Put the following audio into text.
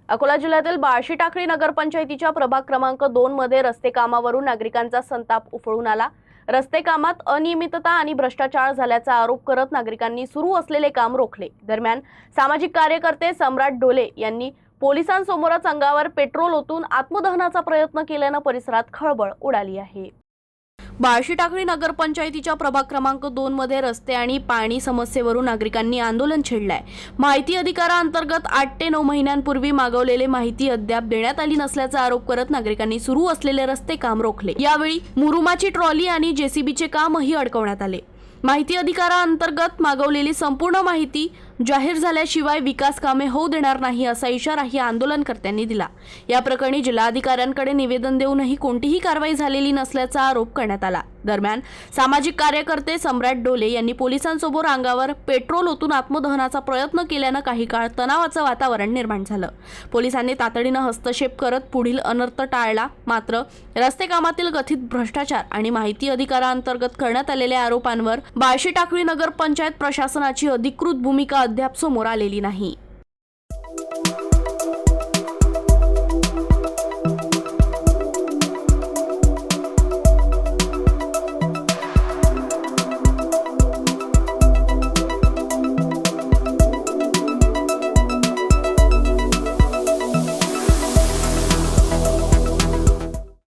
अकोला जिल्ह्यातील बार्शी टाकळी नगरपंचायतीच्या प्रभाग क्रमांक 2 मध्ये रस्ते कामावरून नागरिकांचा संताप उफळून आला। रस्ते कामात अनियमितता आणि भ्रष्टाचार झाल्याचा आरोप करत नागरिकांनी सुरू असलेले काम रोखले। दरम्यान सामाजिक कार्यकर्ते सम्राट ढोले यांनी पोलिसांसमोरच अंगावर पेट्रोल ओतून आत्मदहनाचा प्रयत्न केल्याने परिसरात खळबळ उडाली आहे। बार्शी टाकळी नगरपंचायतीच्या प्रभाग क्रमांक 2 मध्ये रस्ते आणि पाणी समस्येवरून नागरिकांनी आंदोलन छेडलंय। माहिती अधिकारांतर्गत 8 ते 9 महिन्यांपूर्वी मागवलेली माहिती अद्याप देण्यात आली नसल्याचा आरोप करत नागरिकांनी सुरू असलेले रस्ते काम रोखले। यावेळी मुरुमाची ट्रॉली आणि जेसीबीचे कामही अडकवण्यात आले। माहिती अधिकारांतर्गत मागवलेली संपूर्ण माहिती जाहीर झाल्याशिवाय विकास कामे होऊ देणार नाही असा इशाराही आंदोलनकर्त्यांनी दिला। या प्रकरणी जिल्हाधिकाऱ्यांकडे निवेदन देऊनही कोणतीही कारवाई झालेली नसल्याचा आरोप करण्यात आला। दरम्यान सामाजिक कार्यकर्ते सम्राट ढोले यांनी पोलिसांसमोर अंगावर पेट्रोल ओतून आत्मदहनाचा प्रयत्न केल्याने काही काळ तणावाचं वातावरण निर्माण झालं। पोलिसांनी तातडीने हस्तक्षेप करत पुढील अनर्थ टाळला। मात्र रस्ते कामातील कथित भ्रष्टाचार आणि माहिती अधिकारांतर्गत करण्यात आलेल्या आरोपांवर बार्शी टाकळी नगरपंचायत प्रशासनाची अधिकृत भूमिका अद्याप समोर आलेली नाही।